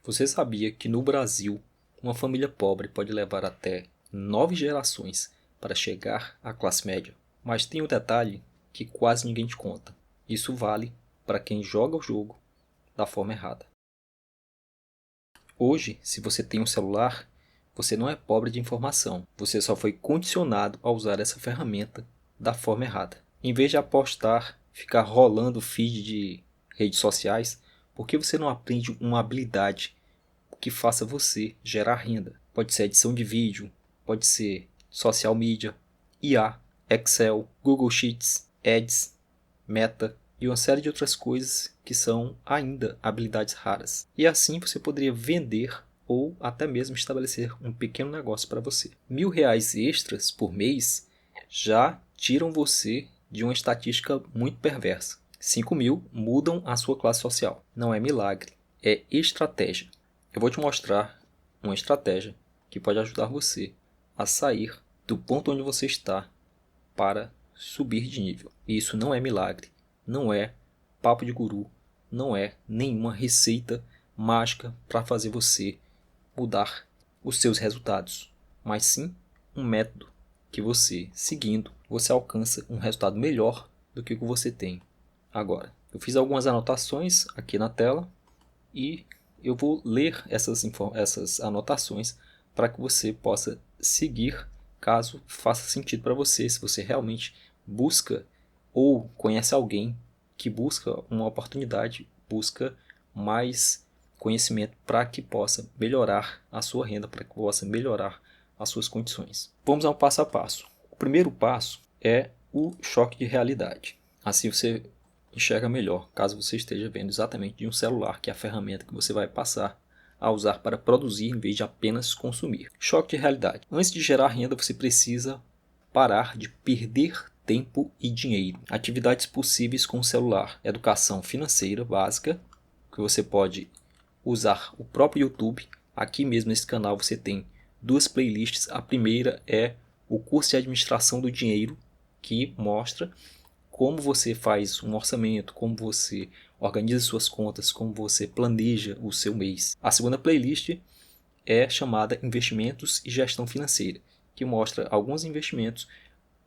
Você sabia que no Brasil, uma família pobre pode levar até 9 gerações para chegar à classe média? Mas tem um detalhe que quase ninguém te conta. Isso vale para quem joga o jogo da forma errada. Hoje, se você tem um celular, você não é pobre de informação. Você só foi condicionado a usar essa ferramenta da forma errada. Em vez de apostar, ficar rolando feed de redes sociais, por que você não aprende uma habilidade que faça você gerar renda? Pode ser edição de vídeo, pode ser social media, IA, Excel, Google Sheets, Ads, Meta e uma série de outras coisas que são ainda habilidades raras. E assim você poderia vender ou até mesmo estabelecer um pequeno negócio para você. R$ 1.000 extras por mês já tiram você de uma estatística muito perversa. 5.000 mudam a sua classe social. Não é milagre, é estratégia. Eu vou te mostrar uma estratégia que pode ajudar você a sair do ponto onde você está para subir de nível. E isso não é milagre, não é papo de guru, não é nenhuma receita mágica para fazer você mudar os seus resultados, mas sim um método que você, seguindo, você alcança um resultado melhor do que o que você tem agora. Eu fiz algumas anotações aqui na tela e eu vou ler essas anotações para que você possa seguir caso faça sentido para você, se você realmente busca ou conhece alguém que busca uma oportunidade, busca mais conhecimento para que possa melhorar a sua renda, para que possa melhorar as suas condições. Vamos ao passo a passo. O primeiro passo é o choque de realidade. Assim você enxerga melhor, caso você esteja vendo exatamente de um celular, que é a ferramenta que você vai passar a usar para produzir em vez de apenas consumir. Choque de realidade. Antes de gerar renda, você precisa parar de perder tempo e dinheiro. Atividades possíveis com o celular. Educação financeira básica, que você pode usar o próprio YouTube. Aqui mesmo nesse canal você tem duas playlists. A primeira é o curso de administração do dinheiro, que mostra como você faz um orçamento, como você organiza suas contas, como você planeja o seu mês. A segunda playlist é chamada Investimentos e Gestão Financeira, que mostra alguns investimentos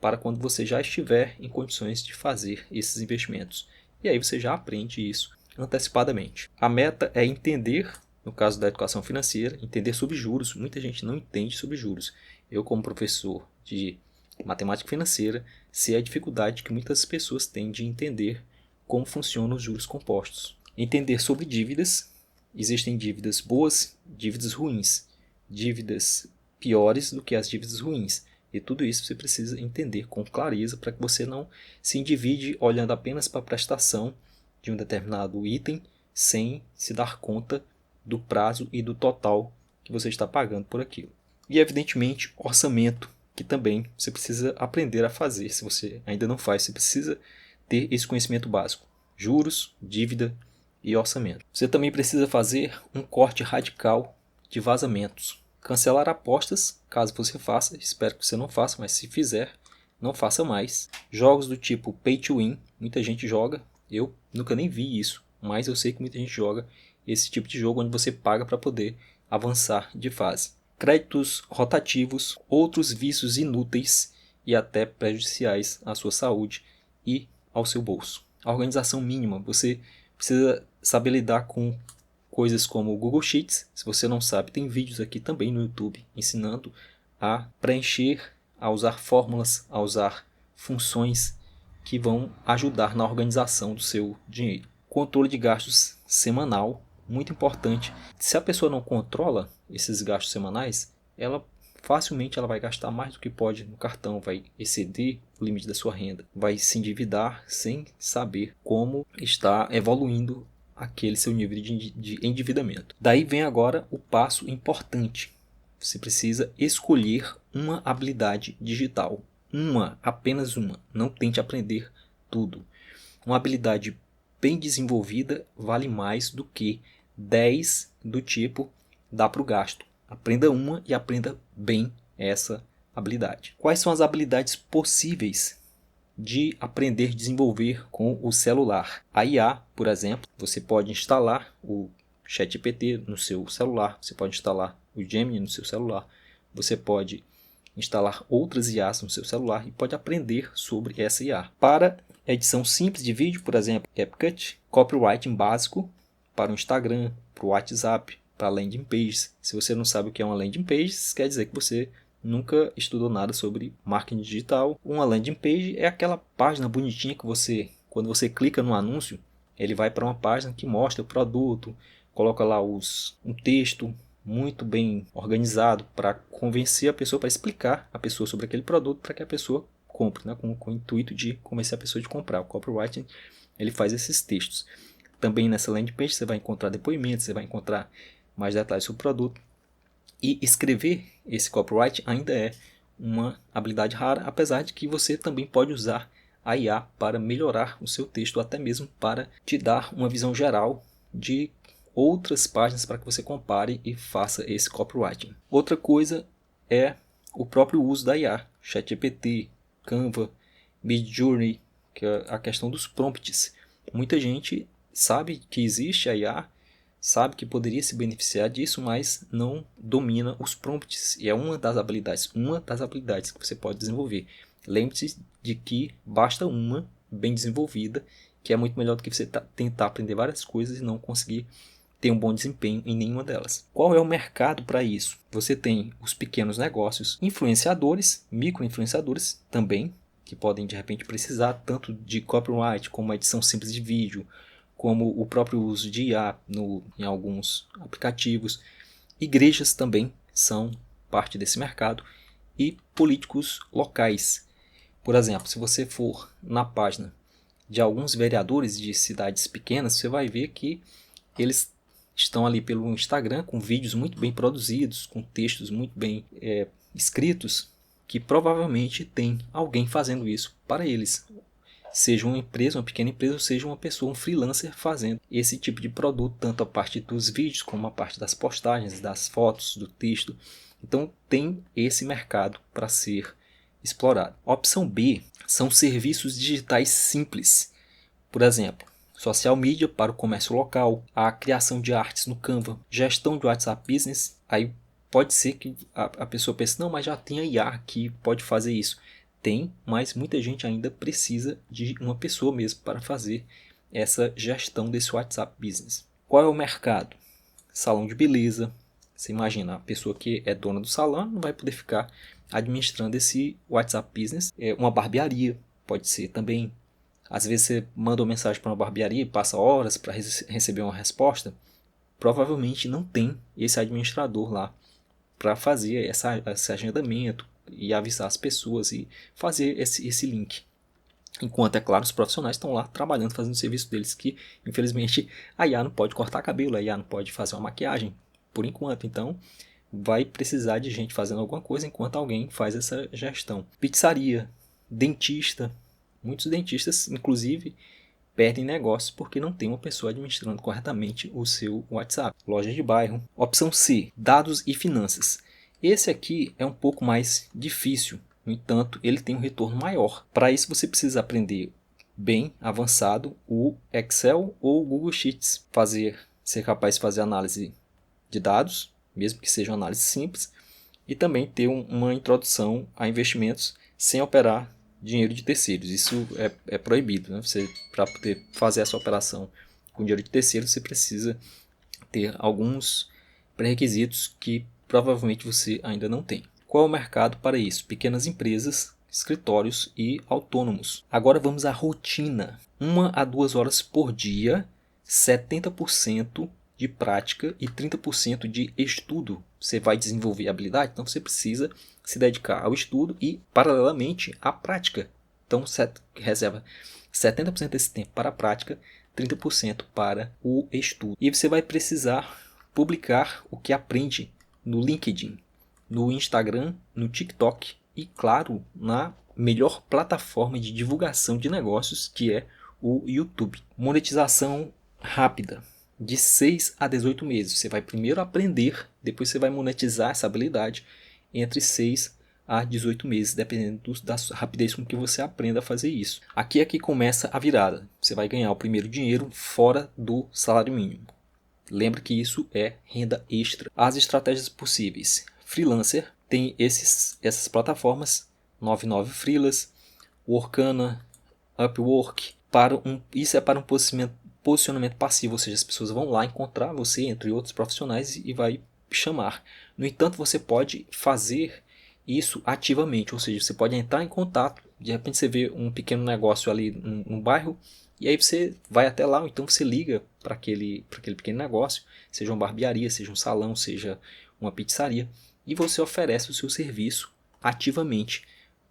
para quando você já estiver em condições de fazer esses investimentos. E aí você já aprende isso antecipadamente. A meta é entender, no caso da educação financeira, entender sobre juros. Muita gente não entende sobre juros. Eu, como professor de matemática financeira, sei a dificuldade que muitas pessoas têm de entender como funcionam os juros compostos. Entender sobre dívidas. Existem dívidas boas, dívidas ruins, dívidas piores do que as dívidas ruins. E tudo isso você precisa entender com clareza para que você não se endivide olhando apenas para a prestação de um determinado item sem se dar conta do prazo e do total que você está pagando por aquilo. E evidentemente orçamento, que também você precisa aprender a fazer. Se você ainda não faz, você precisa ter esse conhecimento básico. Juros, dívida e orçamento. Você também precisa fazer um corte radical de vazamentos. Cancelar apostas, caso você faça. Espero que você não faça, mas se fizer, não faça mais. Jogos do tipo Pay to Win, muita gente joga. Eu nunca nem vi isso, mas eu sei que muita gente joga esse tipo de jogo onde você paga para poder avançar de fase. Créditos rotativos, outros vícios inúteis e até prejudiciais à sua saúde e ao seu bolso. A organização mínima, você precisa saber lidar com coisas como o Google Sheets. Se você não sabe, tem vídeos aqui também no YouTube ensinando a preencher, a usar fórmulas, a usar funções que vão ajudar na organização do seu dinheiro. Controle de gastos semanal, muito importante. Se a pessoa não controla esses gastos semanais, facilmente ela vai gastar mais do que pode no cartão, vai exceder o limite da sua renda, vai se endividar sem saber como está evoluindo aquele seu nível de endividamento. Daí vem agora o passo importante. Você precisa escolher uma habilidade digital. Apenas uma. Não tente aprender tudo. Uma habilidade bem desenvolvida vale mais do que 10 do tipo dá para o gasto. Aprenda uma e aprenda bem essa habilidade. Quais são as habilidades possíveis de aprender a desenvolver com o celular? A IA, por exemplo, você pode instalar o ChatGPT no seu celular, você pode instalar o Gemini no seu celular, você pode instalar outras IAs no seu celular e pode aprender sobre essa IA. Para edição simples de vídeo, por exemplo, CapCut, copywriting básico para o Instagram, para o WhatsApp, para landing pages. Se você não sabe o que é uma landing page, quer dizer que você nunca estudou nada sobre marketing digital. Uma landing page é aquela página bonitinha que você, quando você clica no anúncio, ele vai para uma página que mostra o produto, coloca lá um texto muito bem organizado para convencer a pessoa, para explicar a pessoa sobre aquele produto, para que a pessoa compre, né? com o intuito de convencer a pessoa de comprar. O copywriting ele faz esses textos. Também nessa landing page você vai encontrar depoimentos, você vai encontrar mais detalhes sobre o produto. E escrever esse copyright ainda é uma habilidade rara, apesar de que você também pode usar a IA para melhorar o seu texto, ou até mesmo para te dar uma visão geral de outras páginas para que você compare e faça esse copywriting. Outra coisa é o próprio uso da IA, ChatGPT, Canva, Midjourney, que é a questão dos prompts. Muita gente sabe que existe a IA, sabe que poderia se beneficiar disso, mas não domina os prompts. E é uma das habilidades que você pode desenvolver. Lembre-se de que basta uma bem desenvolvida, que é muito melhor do que você tentar aprender várias coisas e não conseguir ter um bom desempenho em nenhuma delas. Qual é o mercado para isso? Você tem os pequenos negócios, influenciadores, micro-influenciadores também, que podem de repente precisar tanto de copyright como edição simples de vídeo, como o próprio uso de IA em alguns aplicativos. Igrejas também são parte desse mercado e políticos locais. Por exemplo, se você for na página de alguns vereadores de cidades pequenas, você vai ver que eles estão ali pelo Instagram com vídeos muito bem produzidos, com textos muito bem escritos, que provavelmente tem alguém fazendo isso para eles. Seja uma empresa, uma pequena empresa, ou seja uma pessoa, um freelancer fazendo esse tipo de produto, tanto a parte dos vídeos como a parte das postagens, das fotos, do texto. Então tem esse mercado para ser explorado. A opção B são serviços digitais simples. Por exemplo, social media para o comércio local, a criação de artes no Canva, gestão de WhatsApp Business. Aí pode ser que a pessoa pense, não, mas já tem a IA que pode fazer isso. Tem, mas muita gente ainda precisa de uma pessoa mesmo para fazer essa gestão desse WhatsApp Business. Qual é o mercado? Salão de beleza. Você imagina, a pessoa que é dona do salão não vai poder ficar administrando esse WhatsApp Business. Uma barbearia pode ser também. Às vezes você manda uma mensagem para uma barbearia e passa horas para receber uma resposta. Provavelmente não tem esse administrador lá para fazer esse agendamento e avisar as pessoas e fazer esse link. Enquanto, é claro, os profissionais estão lá trabalhando, fazendo o serviço deles, que infelizmente a IA não pode cortar cabelo, a IA não pode fazer uma maquiagem, por enquanto. Então vai precisar de gente fazendo alguma coisa enquanto alguém faz essa gestão. Pizzaria, dentista. Muitos dentistas, inclusive, perdem negócios porque não tem uma pessoa administrando corretamente o seu WhatsApp. Loja de bairro. Opção C, dados e finanças. Esse aqui é um pouco mais difícil, no entanto, ele tem um retorno maior. Para isso, você precisa aprender bem avançado o Excel ou o Google Sheets. Ser capaz de fazer análise de dados, mesmo que seja uma análise simples, e também ter uma introdução a investimentos sem operar dinheiro de terceiros. Isso é proibido, né? Para poder fazer essa operação com dinheiro de terceiros, você precisa ter alguns pré-requisitos que provavelmente você ainda não tem. Qual é o mercado para isso? Pequenas empresas, escritórios e autônomos. Agora vamos à rotina. 1 a 2 horas por dia, 70% de prática e 30% de estudo. Você vai desenvolver habilidade, então você precisa se dedicar ao estudo e, paralelamente, à prática. Então, reserva 70% desse tempo para a prática, 30% para o estudo. E você vai precisar publicar o que aprende no LinkedIn, no Instagram, no TikTok e, claro, na melhor plataforma de divulgação de negócios, que é o YouTube. Monetização rápida. De 6 a 18 meses. Você vai primeiro aprender, depois você vai monetizar essa habilidade entre 6 a 18 meses, dependendo da rapidez com que você aprenda a fazer isso. Aqui é que começa a virada. Você vai ganhar o primeiro dinheiro fora do salário mínimo. Lembra que isso é renda extra. As estratégias possíveis. Freelancer tem essas plataformas, 99 Freelas, Workana, Upwork. Isso é para um posicionamento passivo, ou seja, as pessoas vão lá encontrar você entre outros profissionais e vai chamar. No entanto, você pode fazer isso ativamente, ou seja, você pode entrar em contato, de repente você vê um pequeno negócio ali no bairro, e aí você vai até lá, ou então você liga para aquele pequeno negócio, seja uma barbearia, seja um salão, seja uma pizzaria, e você oferece o seu serviço ativamente,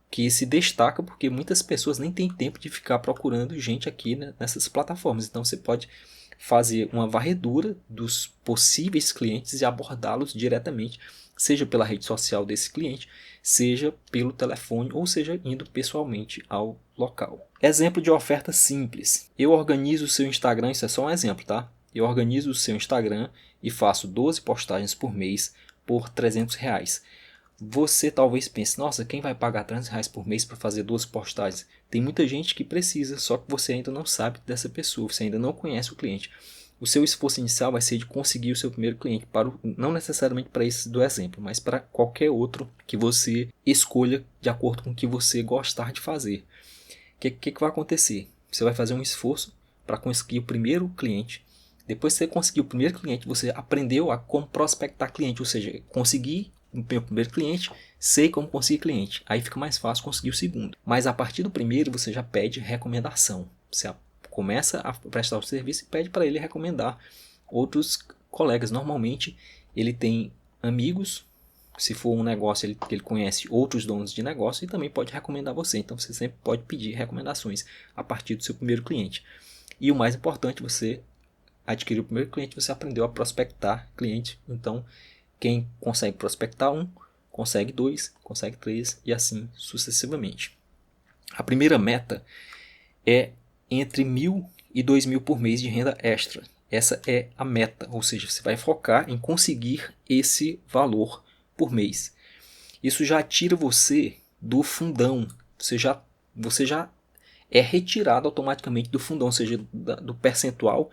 que se destaca porque muitas pessoas nem têm tempo de ficar procurando gente aqui, né, nessas plataformas. Então você pode fazer uma varredura dos possíveis clientes e abordá-los diretamente, seja pela rede social desse cliente, seja pelo telefone ou seja indo pessoalmente ao local. Exemplo de oferta simples. Eu organizo o seu Instagram, isso é só um exemplo, tá? Eu organizo o seu Instagram e faço 12 postagens por mês por R$300. Você talvez pense, nossa, quem vai pagar R$300 por mês para fazer 12 postagens? Tem muita gente que precisa, só que você ainda não sabe dessa pessoa, você ainda não conhece o cliente. O seu esforço inicial vai ser de conseguir o seu primeiro cliente, não necessariamente para esse do exemplo, mas para qualquer outro que você escolha de acordo com o que você gostar de fazer. O que vai acontecer? Você vai fazer um esforço para conseguir o primeiro cliente. Depois que você conseguir o primeiro cliente, você aprendeu a como prospectar cliente, ou seja, conseguir o meu primeiro cliente, sei como conseguir cliente. Aí fica mais fácil conseguir o segundo. Mas a partir do primeiro você já pede recomendação. Você começa a prestar o serviço e pede para ele recomendar outros colegas. Normalmente ele tem amigos, se for um negócio ele conhece outros donos de negócio e também pode recomendar você. Então você sempre pode pedir recomendações a partir do seu primeiro cliente. E o mais importante, você adquiriu o primeiro cliente, você aprendeu a prospectar cliente. Então quem consegue prospectar um, consegue dois, consegue três e assim sucessivamente. A primeira meta é entre 1.000 e 2.000 por mês de renda extra. Essa é a meta, ou seja, você vai focar em conseguir esse valor por mês. Isso já tira você do fundão, você já é retirado automaticamente do fundão, ou seja, do percentual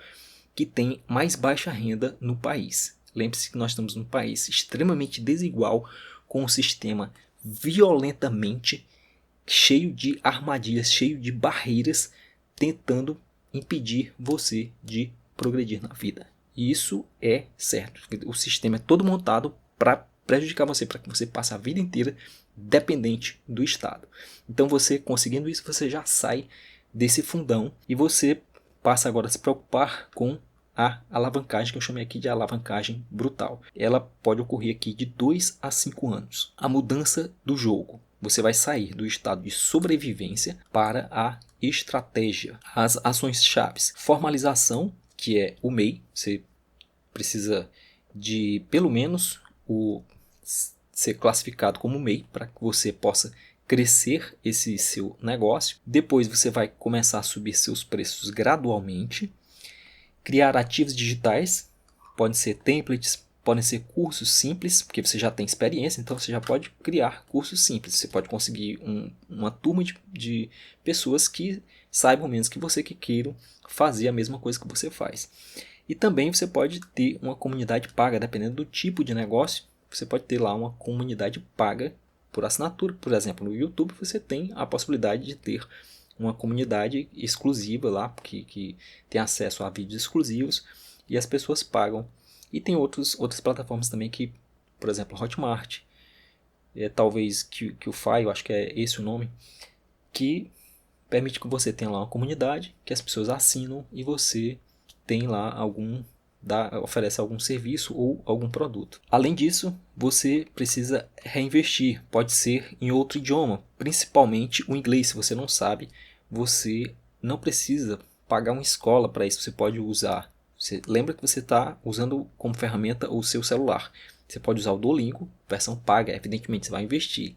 que tem mais baixa renda no país. Lembre-se que nós estamos num país extremamente desigual, com um sistema violentamente cheio de armadilhas, cheio de barreiras, tentando impedir você de progredir na vida. E isso é certo. O sistema é todo montado para prejudicar você, para que você passe a vida inteira dependente do Estado. Então você conseguindo isso, você já sai desse fundão e você passa agora a se preocupar com a alavancagem, que eu chamei aqui de alavancagem brutal. Ela pode ocorrer aqui de 2 a 5 anos. A mudança do jogo. Você vai sair do estado de sobrevivência para a estratégia. As ações chaves. Formalização, que é o MEI. Você precisa de pelo menos ser classificado como MEI para que você possa crescer esse seu negócio. Depois você vai começar a subir seus preços gradualmente. Criar ativos digitais, podem ser templates, podem ser cursos simples, porque você já tem experiência, então você já pode criar cursos simples. Você pode conseguir uma turma de pessoas que saibam menos que você, que queiram fazer a mesma coisa que você faz. E também você pode ter uma comunidade paga, dependendo do tipo de negócio, você pode ter lá uma comunidade paga por assinatura. Por exemplo, no YouTube você tem a possibilidade de ter uma comunidade exclusiva lá, que tem acesso a vídeos exclusivos e as pessoas pagam. E tem outras plataformas também que, por exemplo, Hotmart, talvez que o Fai, eu acho que é esse o nome, que permite que você tenha lá uma comunidade, que as pessoas assinam e você tem lá oferece algum serviço ou algum produto. Além disso, você precisa reinvestir, pode ser em outro idioma, principalmente o inglês. Se você não sabe, você não precisa pagar uma escola para isso, você pode usar. Você lembra que você está usando como ferramenta o seu celular. Você pode usar o Duolingo, versão paga, evidentemente você vai investir.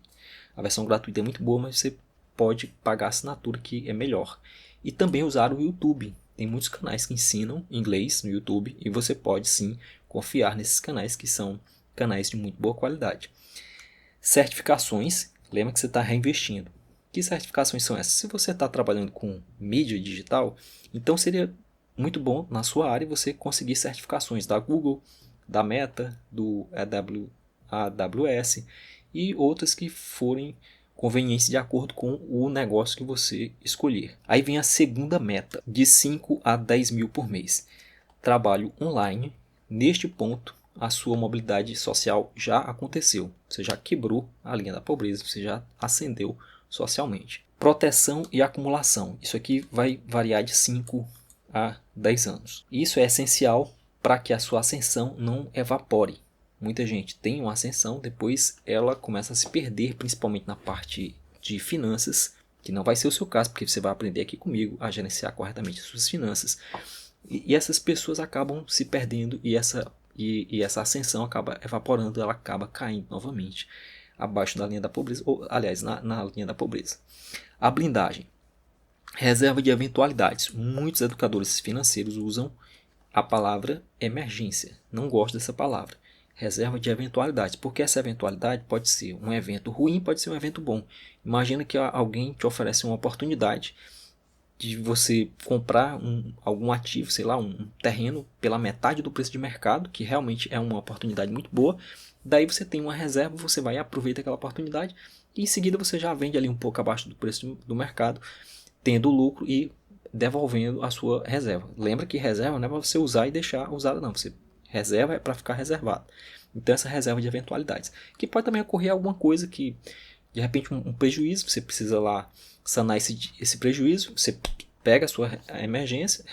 A versão gratuita é muito boa, mas você pode pagar a assinatura que é melhor. E também usar o YouTube. Tem muitos canais que ensinam inglês no YouTube e você pode sim confiar nesses canais, que são canais de muito boa qualidade. Certificações, lembra que você está reinvestindo. Que certificações são essas? Se você está trabalhando com mídia digital, então seria muito bom na sua área você conseguir certificações da Google, da Meta, do AWS e outras que forem convenientes de acordo com o negócio que você escolher. Aí vem a segunda meta, de 5 a 10 mil por mês. Trabalho online. Neste ponto, a sua mobilidade social já aconteceu. Você já quebrou a linha da pobreza, você já ascendeu socialmente. Proteção e acumulação. Isso aqui vai variar de 5 a 10 anos. Isso é essencial para que a sua ascensão não evapore. Muita gente tem uma ascensão, depois ela começa a se perder, principalmente na parte de finanças, que não vai ser o seu caso, porque você vai aprender aqui comigo a gerenciar corretamente as suas finanças. E essas pessoas acabam se perdendo e essa ascensão acaba evaporando, ela acaba caindo novamente abaixo da linha da pobreza, ou aliás, na linha da pobreza. A blindagem. Reserva de eventualidades. Muitos educadores financeiros usam a palavra emergência. Não gosto dessa palavra. Reserva de eventualidades. Porque essa eventualidade pode ser um evento ruim, pode ser um evento bom. Imagina que alguém te oferece uma oportunidade de você comprar algum ativo, sei lá, um terreno pela metade do preço de mercado, que realmente é uma oportunidade muito boa. Daí você tem uma reserva, você vai e aproveita aquela oportunidade e em seguida você já vende ali um pouco abaixo do preço do mercado, tendo lucro e devolvendo a sua reserva. Lembra que reserva não é para você usar e deixar usada não, você reserva é para ficar reservado. Então essa reserva de eventualidades, que pode também ocorrer alguma coisa que de repente um prejuízo, você precisa lá sanar esse prejuízo, você pega a sua emergência,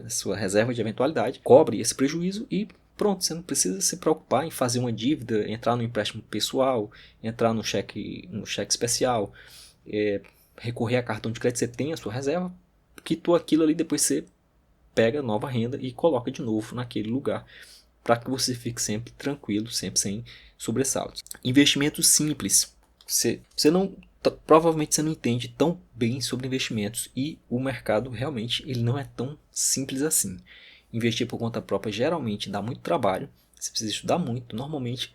sua reserva de eventualidade, cobre esse prejuízo e pronto, você não precisa se preocupar em fazer uma dívida, entrar no empréstimo pessoal, entrar no cheque especial, recorrer a cartão de crédito. Você tem a sua reserva, quitou aquilo ali, depois você pega nova renda e coloca de novo naquele lugar, para que você fique sempre tranquilo, sempre sem sobressaltos. Investimentos simples. Provavelmente você não entende tão bem sobre investimentos e o mercado realmente ele não é tão simples assim. Investir por conta própria geralmente dá muito trabalho, você precisa estudar muito. Normalmente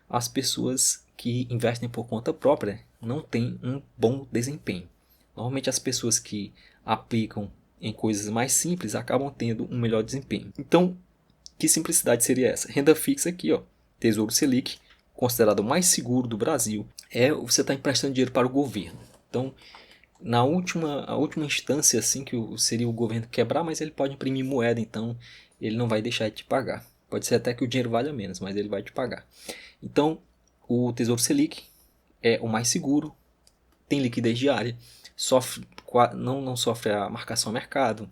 as pessoas que investem por conta própria não têm um bom desempenho. Normalmente as pessoas que aplicam em coisas mais simples acabam tendo um melhor desempenho. Então, que simplicidade seria essa? Renda fixa aqui, ó, Tesouro Selic, considerado o mais seguro do Brasil, você está emprestando dinheiro para o governo. Então, a última instância, assim, que seria o governo quebrar, mas ele pode imprimir moeda, então ele não vai deixar de te pagar. Pode ser até que o dinheiro valha menos, mas ele vai te pagar. Então, o Tesouro Selic é o mais seguro, tem liquidez diária, não sofre a marcação a mercado,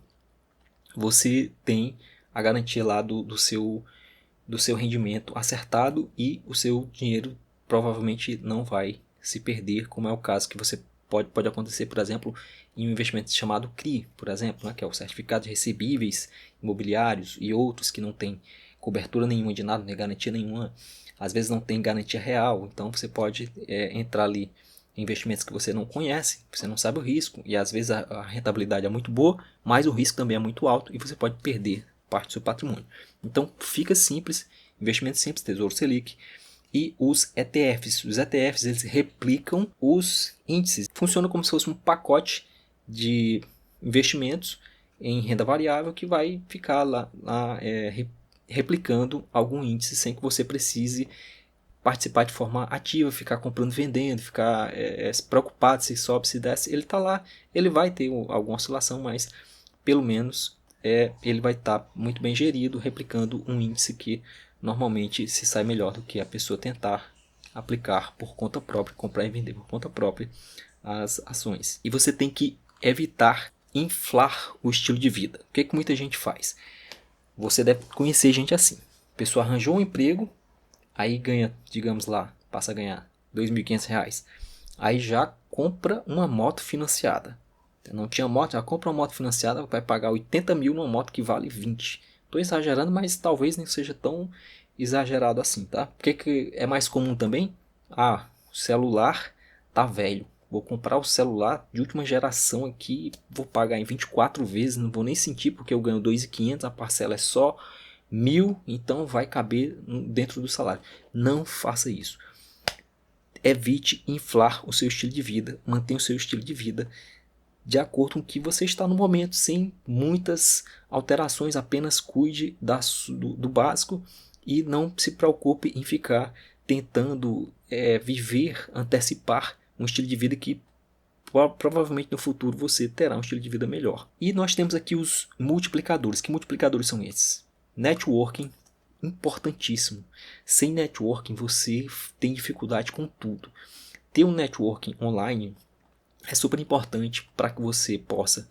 você tem a garantia lá do seu rendimento acertado e o seu dinheiro provavelmente não vai se perder, como é o caso que você pode acontecer, por exemplo, em um investimento chamado CRI, por exemplo, né, que é o Certificado de Recebíveis Imobiliários e outros que não tem cobertura nenhuma de nada, nem garantia nenhuma, às vezes não tem garantia real, então você pode entrar ali em investimentos que você não conhece, você não sabe o risco, e às vezes a rentabilidade é muito boa, mas o risco também é muito alto e você pode perder parte do seu patrimônio. Então fica simples, investimento simples, Tesouro Selic e os ETFs. Os ETFs eles replicam os índices, funciona como se fosse um pacote de investimentos em renda variável que vai ficar lá replicando algum índice sem que você precise participar de forma ativa, ficar comprando, vendendo, ficar preocupado se sobe, se desce. Ele está lá, ele vai ter alguma oscilação, mas pelo menos ele vai estar muito bem gerido, replicando um índice que normalmente se sai melhor do que a pessoa tentar aplicar por conta própria, comprar e vender por conta própria as ações. E você tem que evitar inflar o estilo de vida. O que muita gente faz? Você deve conhecer gente assim. A pessoa arranjou um emprego, aí ganha, digamos lá, passa a ganhar R$2.500. Aí já compra uma moto financiada. Não tinha moto, já compra uma moto financiada, vai pagar 80 mil numa moto que vale 20. Estou exagerando, mas talvez nem seja tão exagerado assim, tá? O que é mais comum também? O celular tá velho. Vou comprar o celular de última geração aqui, vou pagar em 24 vezes, não vou nem sentir porque eu ganho 2.500, a parcela é só 1.000, então vai caber dentro do salário. Não faça isso. Evite inflar o seu estilo de vida, mantenha o seu estilo de vida de acordo com o que você está no momento, sem muitas alterações, apenas cuide do básico e não se preocupe em ficar tentando viver, antecipar um estilo de vida que provavelmente no futuro você terá um estilo de vida melhor. E nós temos aqui os multiplicadores. Que multiplicadores são esses? Networking, importantíssimo. Sem networking você tem dificuldade com tudo. Ter um networking online é super importante para que você possa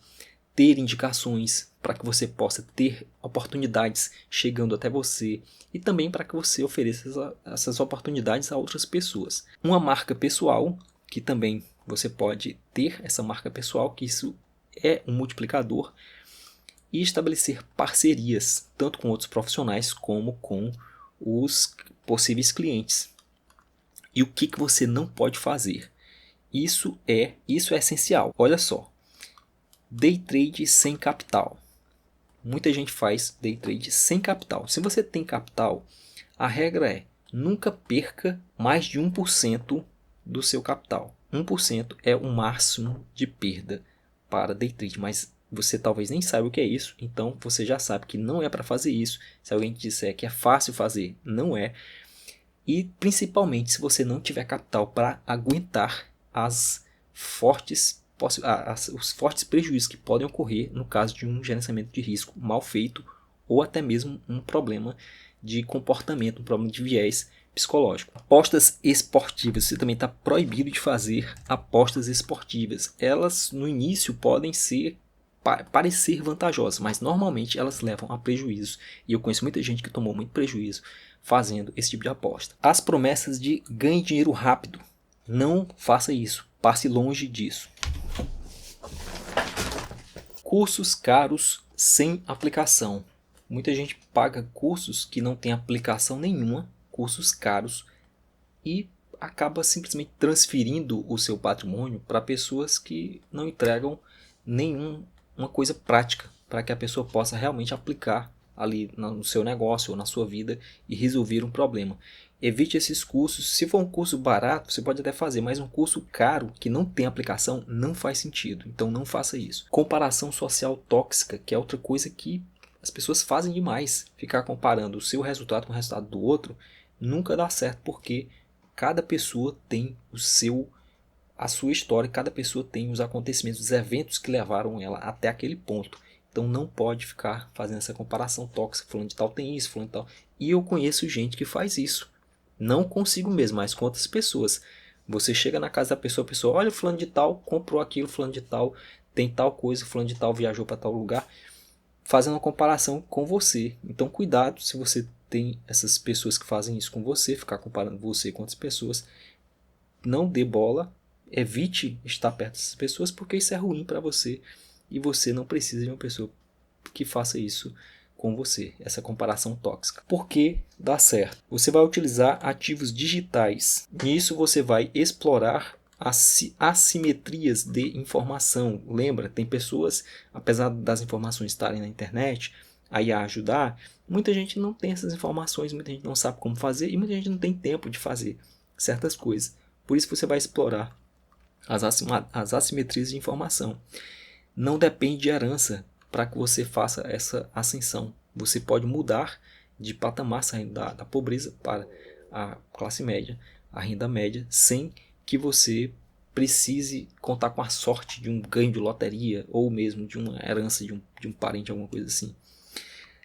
ter indicações, para que você possa ter oportunidades chegando até você e também para que você ofereça essas oportunidades a outras pessoas. Uma marca pessoal, que também você pode ter essa marca pessoal, que isso é um multiplicador, e estabelecer parcerias, tanto com outros profissionais como com os possíveis clientes. E o que você não pode fazer? Isso é essencial. Olha só, day trade sem capital. Muita gente faz day trade sem capital. Se você tem capital, a regra é nunca perca mais de 1% do seu capital. 1% é o máximo de perda para day trade, mas você talvez nem saiba o que é isso, então você já sabe que não é para fazer isso. Se alguém te disser que é fácil fazer, não é. E principalmente se você não tiver capital para aguentar os fortes prejuízos que podem ocorrer no caso de um gerenciamento de risco mal feito ou até mesmo um problema de comportamento, um problema de viés psicológico. Apostas esportivas. Você também está proibido de fazer apostas esportivas. Elas no início podem parecer vantajosas, mas normalmente elas levam a prejuízo. E eu conheço muita gente que tomou muito prejuízo fazendo esse tipo de aposta. As promessas de ganhe dinheiro rápido. Não faça isso. Passe longe disso. Cursos caros sem aplicação. Muita gente paga cursos que não tem aplicação nenhuma, cursos caros, e acaba simplesmente transferindo o seu patrimônio para pessoas que não entregam nenhuma coisa prática para que a pessoa possa realmente aplicar ali no seu negócio ou na sua vida e resolver um problema. Evite esses cursos. Se for um curso barato, você pode até fazer, mas um curso caro que não tem aplicação não faz sentido. Então não faça isso. Comparação social tóxica, que é outra coisa que as pessoas fazem demais. Ficar comparando o seu resultado com o resultado do outro nunca dá certo, porque cada pessoa tem a sua história, cada pessoa tem os acontecimentos, os eventos que levaram ela até aquele ponto. Então não pode ficar fazendo essa comparação tóxica, falando de tal tem isso, falando de tal. E eu conheço gente que faz isso. Não consigo mesmo, mas com outras pessoas. Você chega na casa da pessoa, a pessoa, olha, fulano de tal comprou aquilo, fulano de tal tem tal coisa, fulano de tal viajou para tal lugar, fazendo uma comparação com você. Então cuidado se você tem essas pessoas que fazem isso com você, ficar comparando você com outras pessoas. Não dê bola, evite estar perto dessas pessoas, porque isso é ruim para você. E você não precisa de uma pessoa que faça isso com você, essa comparação tóxica. Por que dá certo? Você vai utilizar ativos digitais. Nisso você vai explorar as assimetrias de informação. Lembra, tem pessoas, apesar das informações estarem na internet, aí a ajudar, muita gente não tem essas informações, muita gente não sabe como fazer e muita gente não tem tempo de fazer certas coisas. Por isso você vai explorar as assimetrias de informação. Não depende de herança para que você faça essa ascensão. Você pode mudar de patamar, saindo da pobreza para a classe média, a renda média, sem que você precise contar com a sorte de um ganho de loteria ou mesmo de uma herança de um parente, alguma coisa assim.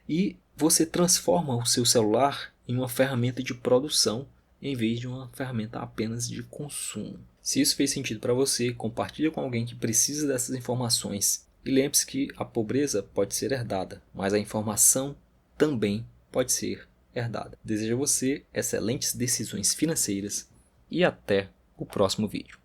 E você transforma o seu celular em uma ferramenta de produção em vez de uma ferramenta apenas de consumo. Se isso fez sentido para você, compartilhe com alguém que precisa dessas informações. E lembre-se que a pobreza pode ser herdada, mas a informação também pode ser herdada. Desejo a você excelentes decisões financeiras e até o próximo vídeo.